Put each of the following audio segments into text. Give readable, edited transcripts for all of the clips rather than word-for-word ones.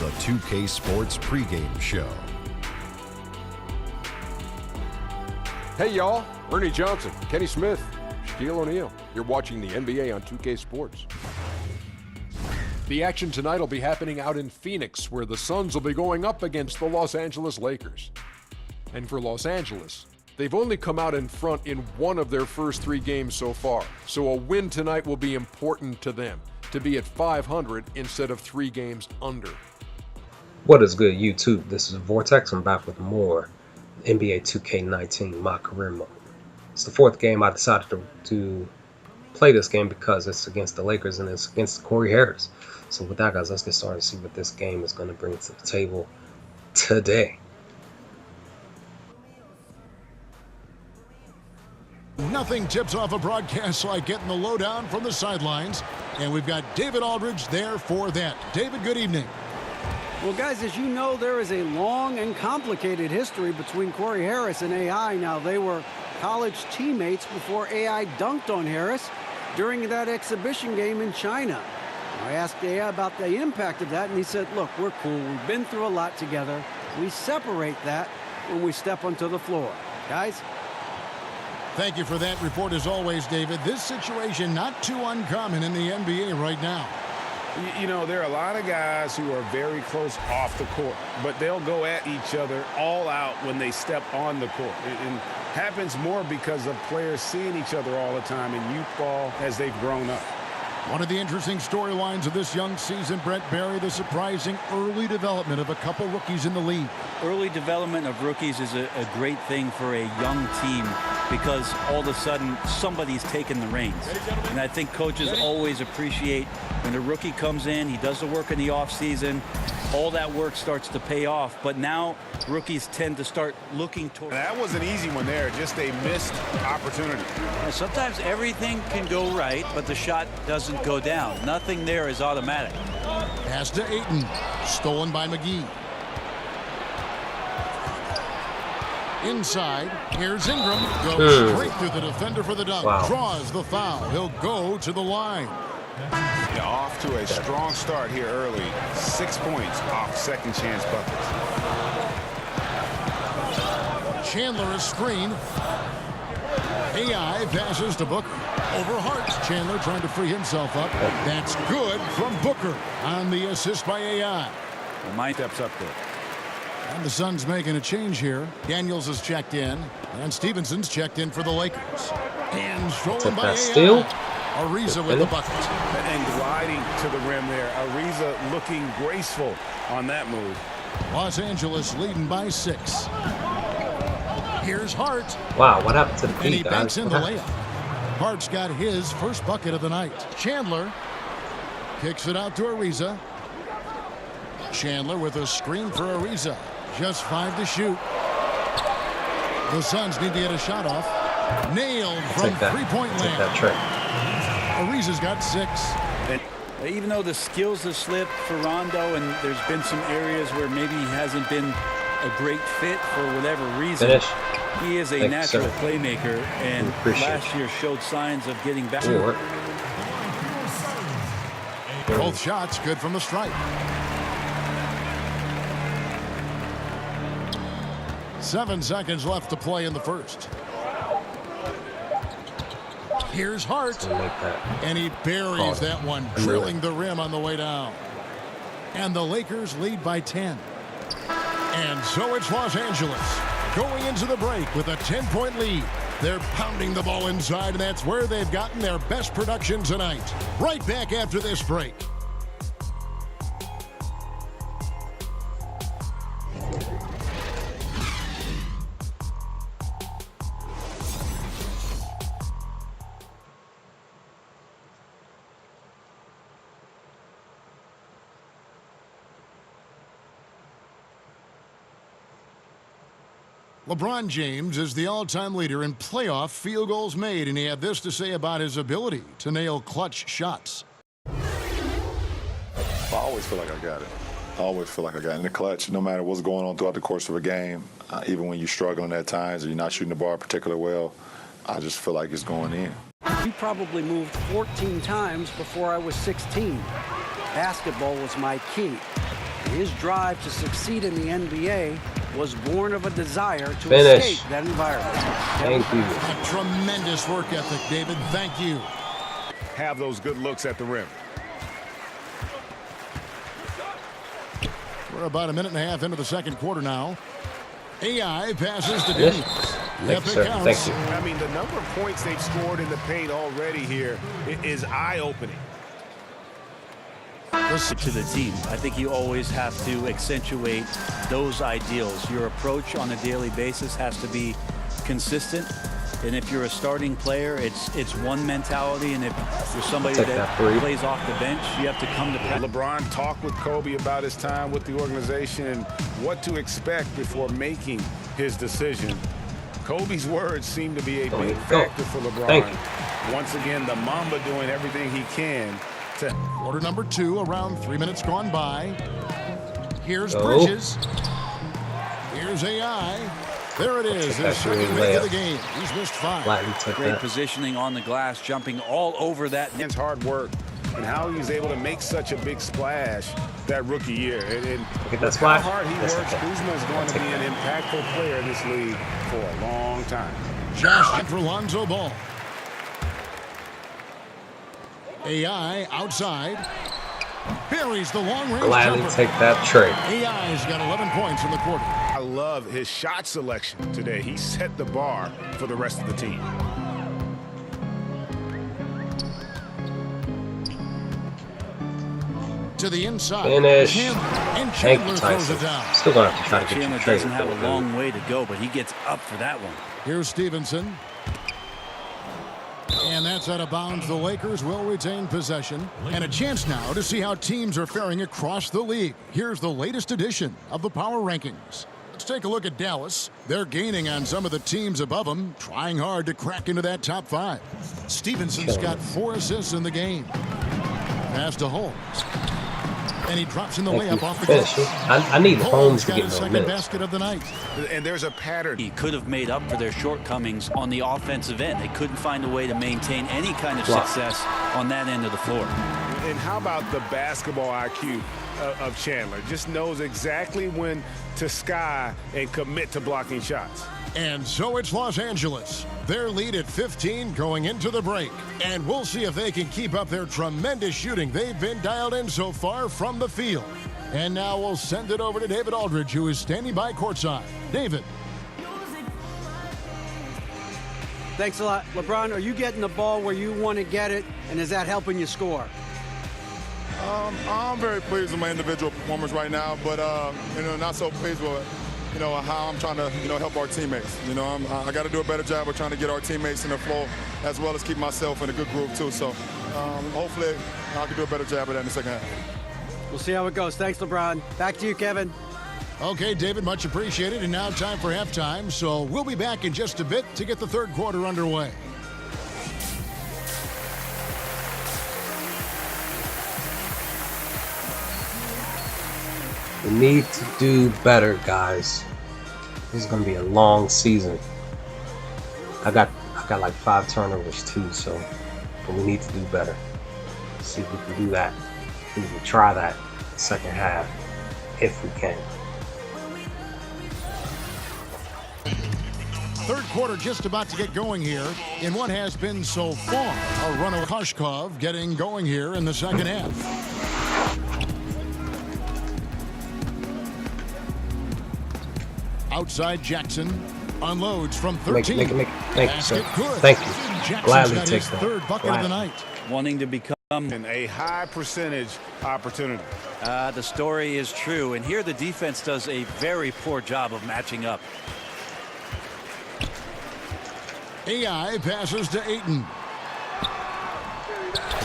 the 2K Sports pregame show. Hey y'all, Ernie Johnson, Kenny Smith, Shaquille O'Neal. You're watching the NBA on 2K Sports. The action tonight will be happening out in Phoenix, where the Suns will be going up against the Los Angeles Lakers. And for Los Angeles, they've only come out in front in one of their first 3 games so far. So a win tonight will be important to them, to be at 500 instead of 3 games under. What is good, YouTube? This is Vortex. I'm back with more NBA 2K19 MyCareer mode. It's the 4th game. I decided to play this game because it's against the Lakers and it's against Corey Harris. So with that, guys, let's get started and see what this game is going to bring to the table today. Nothing tips off a broadcast like getting the lowdown from the sidelines. And we've got David Aldridge there for that. David, good evening. Well, guys, as you know, there is a long and complicated history between Corey Harris and AI. Now, they were college teammates before AI dunked on Harris during that exhibition game in China. I asked AI about the impact of that, and he said, look, we're cool. We've been through a lot together. We separate that when we step onto the floor. Guys? Thank you for that report, as always, David. This situation not too uncommon in the NBA right now. You know, there are a lot of guys who are very close off the court, but they'll go at each other all out when they step on the court. It happens more because of players seeing each other all the time in youth ball as they've grown up. One of the interesting storylines of this young season, Brett Barry, the surprising early development of a couple rookies in the league. Early development of rookies is a great thing for a young team because all of a sudden somebody's taking the reins. And I think coaches always appreciate when a rookie comes in, he does the work in the offseason, all that work starts to pay off. But now rookies tend to start looking toward. That was an easy one there, just a missed opportunity. And sometimes everything can go right, but the shot doesn't go down. Nothing there is automatic. Pass to Ayton, stolen by McGee. Inside, here's Ingram, goes straight through the defender for the dunk, draws the foul. He'll go to the line. Yeah, off to a strong start here early. 6 points off second chance buckets. Chandler is screened. AI passes to Booker. Over Hart. Chandler trying to free himself up. That's good from Booker on the assist by AI. My steps up there. And the Suns making a change here. Daniels is checked in. And Stevenson's checked in for the Lakers. And stolen by AI. Steal. Ariza with the bucket. And gliding to the rim there. Ariza looking graceful on that move. Los Angeles leading by 6. Here's Hart. Wow, what happened to the And he beat, banks guys? in the layup. Hart's got his first bucket of the night. Chandler kicks it out to Ariza. Chandler with a screen for Ariza. Just 5 to shoot. The Suns need to get a shot off. Nailed from three-point land. That trick. Ariza's got 6. And even though the skills have slipped for Rondo and there's been some areas where maybe he hasn't been a great fit for whatever reason, he is a natural playmaker, and last year showed signs of getting back. Both shots good from the stripe. 7 seconds left to play in the first. Here's Hart. And he buries that one, drilling the rim on the way down. And the Lakers lead by 10. And so it's Los Angeles going into the break with a 10-point lead. They're pounding the ball inside, and that's where they've gotten their best production tonight. Right back after this break. LeBron James is the all-time leader in playoff field goals made, and he had this to say about his ability to nail clutch shots. I always feel like I got it. I always feel like I got it in the clutch, no matter what's going on throughout the course of a game. Even when you're struggling at times or you're not shooting the ball particularly well, I just feel like it's going in. We probably moved 14 times before I was 16. Basketball was my key. His drive to succeed in the NBA was born of a desire to Finish. escape that environment. Thank you. A tremendous work ethic, David. Thank you. Have those good looks at the rim. We're about a minute and a half into the second quarter now. AI passes to James. Thank you, sir. Thank you. I mean, the number of points they've scored in the paint already here is eye-opening. To the team, I think you always have to accentuate those ideals. Your approach on a daily basis has to be consistent. And if you're a starting player, it's one mentality. And if you're somebody that plays off the bench, you have to come to practice. LeBron talked with Kobe about his time with the organization and what to expect before making his decision. Kobe's words seem to be a big factor for LeBron. Thank you. Once again, the Mamba doing everything he can to... Quarter number 2, around 3 minutes gone by. Here's Bridges. Here's AI. There it is, his second make of the game. He's missed 5. Great positioning on the glass, jumping all over that. His hard work and how he was able to make such a big splash that rookie year. And how hard he works, Kuzma is going to be an impactful player in this league for a long time. Josh for Lonzo Ball. AI outside. Buries the long-range Gladly jumper. take that trade. AI's got 11 points in the quarter. I love his shot selection today. He set the bar for the rest of the team. To the inside. Finish. And Thank Chandler you, throws Tyson. it down. Still gonna have to try to get Chandler you traded. doesn't have a long way to go, but he gets up for that one. Here's Stevenson. And that's out of bounds. The Lakers will retain possession. And a chance now to see how teams are faring across the league. Here's the latest edition of the Power Rankings. Let's take a look at Dallas. They're gaining on some of the teams above them, trying hard to crack into that top 5. Stevenson's got 4 assists in the game. Pass to Holmes. And he drops in the layup off the glass. I need Holmes to got get his more second minutes. basket of the night. And there's a pattern. He could have made up for their shortcomings on the offensive end. They couldn't find a way to maintain any kind of success on that end of the floor. And how about the basketball IQ of Chandler? Just knows exactly when to sky and commit to blocking shots. And so it's Los Angeles. Their lead at 15 going into the break. And we'll see if they can keep up their tremendous shooting they've been dialed in so far from the field. And now we'll send it over to David Aldridge, who is standing by courtside. David. Thanks a lot. LeBron, are you getting the ball where you want to get it, and is that helping you score? I'm very pleased with my individual performance right now, but not so pleased with how I'm trying to help our teammates. I got to do a better job of trying to get our teammates in the flow, as well as keep myself in a good groove too. So hopefully I can do a better job of that in the second half. We'll see how it goes. Thanks, LeBron. Back to you, Kevin. Okay, David, much appreciated. And now time for halftime. So we'll be back in just a bit to get the third quarter underway. We need to do better, guys. This is gonna be a long season. I got like 5 turnovers too, so but we need to do better. See if we can do that. We can try that second half if we can. Third quarter just about to get going here in what has been so far a run of Koshkov getting going here in the second half. Outside Jackson unloads from 13. Thank you, sir. Thank you. Jackson's Gladly got take his that. third bucket of the night. Wanting to become And a high percentage opportunity. the story is true, and here the defense does a very poor job of matching up. AI passes to Ayton.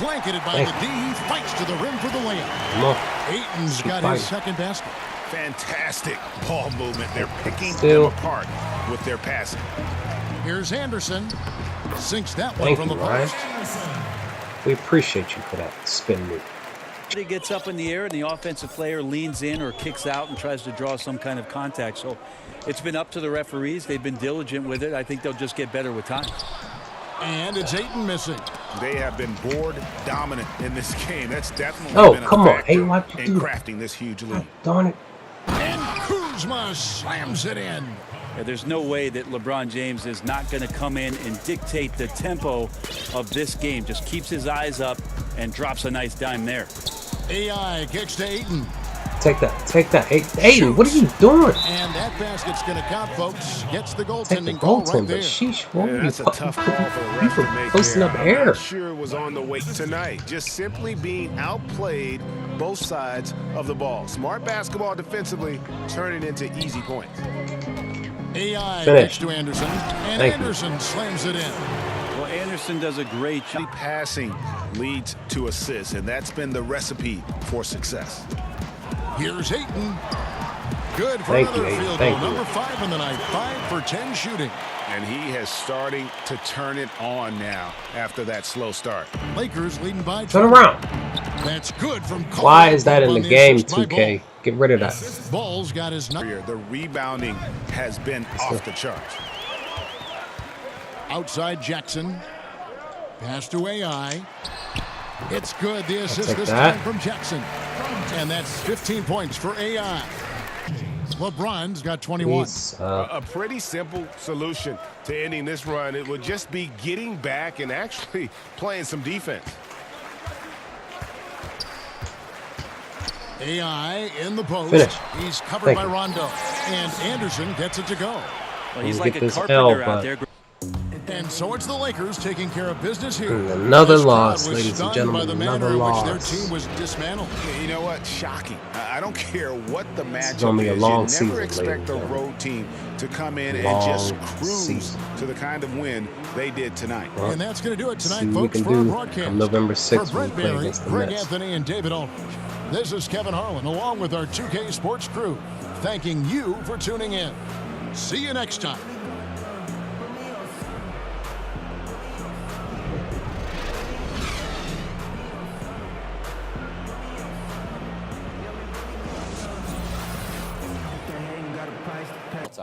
Blanketed by the D. He fights to the rim for the layup. Ayton's got his second basket. Fantastic ball movement. They're picking them apart with their passing. Here's Anderson. Sinks that one from the post. We appreciate you for that spin move. He gets up in the air and the offensive player leans in or kicks out and tries to draw some kind of contact. So it's been up to the referees. They've been diligent with it. I think they'll just get better with time. And it's Ayton missing. They have been board dominant in this game. That's definitely been a come on. factor Hey, why'd you in do crafting this huge lead. Darn it. And Kuzma slams it in. Yeah, there's no way that LeBron James is not going to come in and dictate the tempo of this game. Just keeps his eyes up and drops a nice dime there. AI kicks to Ayton. Take that. Aiden, what are you doing? And that basket's going to count, folks. Gets the Take the goaltending call right goaltender. there. Sheesh, what Yeah, that's a tough call for the ref to make posting there. up I'm air. not sure it was on the way tonight. Just simply being outplayed both sides of the ball. Smart basketball defensively, turning into easy points. AI Finish. kicks to Anderson, and Thank you. Anderson slams it in. Well, Anderson does a great job. Passing leads to assists, and that's been the recipe for success. Here's Ayton. Good for Thank you, another Ayton. field Thank goal. you. Number 5 in the night. 5 for 10 shooting. And he has starting to turn it on now after that slow start. Lakers leading by 2. Turn around. That's good from Cole. Why is that in On the game, assist by 2K? Get rid of that. Ball. Ball's got his number. The rebounding has been off the charts. Outside Jackson. Pass to AI. It's good. The assist take this that. time from Jackson. And that's 15 points for AI. LeBron's got 21. Please, A pretty simple solution to ending this run. It would just be getting back and actually playing some defense. AI in the post. Finish. He's covered Thank by you. Rondo. And Anderson gets it to go. Well, he's Get like a this carpenter L, out but- there. And so it's the Lakers taking care of business here. And another This crowd loss, was ladies and stunned gentlemen, by the another manner in which loss. their team was dismantled. You know what? Shocking. I don't care what the matchup gonna be a is. long You never season, expect a ladies and road team to come in Long and just cruise season. to the kind of win they did tonight. Well, And that's going to do it see tonight, what we folks, can for our do broadcast. on November 6th For when we Brent play Barry, against the Greg Mets. Anthony, and David Aldridge, this is Kevin Harlan, along with our 2K Sports crew, thanking you for tuning in. See you next time. It's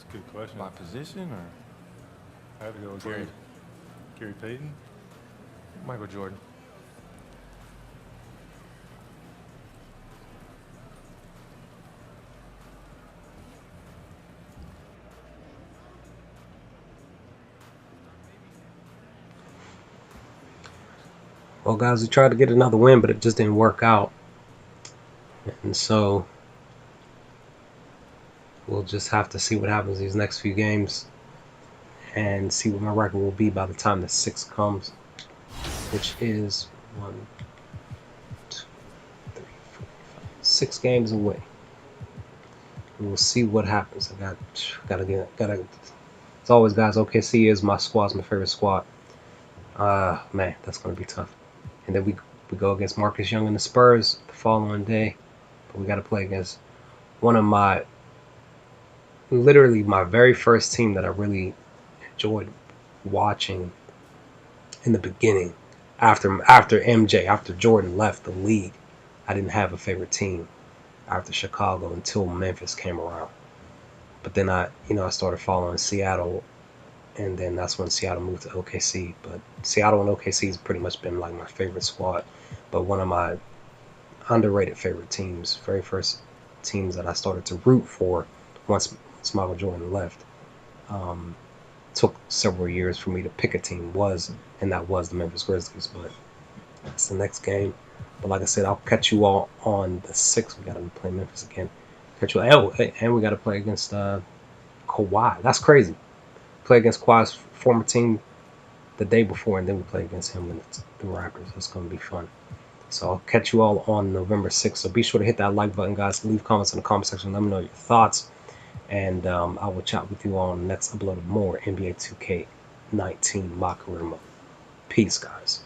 a good question. My position, or I have to go with Gary Payton, Michael Jordan. Well, guys, we tried to get another win, but it just didn't work out. And so we'll just have to see what happens these next few games and see what my record will be by the time the 6 comes, which is 1, 2, 3, 4, 5, 6 games away. And we'll see what happens. Gotta. As always, guys, OKC is my squad, my favorite squad. Man, that's gonna be tough. And then we go against Marcus Young and the Spurs the following day, but we got to play against one of literally my very first team that I really enjoyed watching in the beginning. After Jordan left the league, I didn't have a favorite team after Chicago until Memphis came around. But then I started following Seattle, and then that's when Seattle moved to OKC. But Seattle and OKC has pretty much been like my favorite squad, but one of my underrated favorite teams, very first teams that I started to root for once Michael Jordan left. Took several years for me to pick a team, and that was the Memphis Grizzlies, but that's the next game. But like I said, I'll catch you all on the 6th. We got to play Memphis again. And we got to play against Kawhi. That's crazy. Play against Kawhi's former team the day before, and then we play against him and the Raptors. That's going to be fun. So I'll catch you all on November 6th. So be sure to hit that like button, guys. Leave comments in the comment section. Let me know your thoughts. And I will chat with you all on the next upload of more NBA 2K19 MyCareer mode. Peace, guys.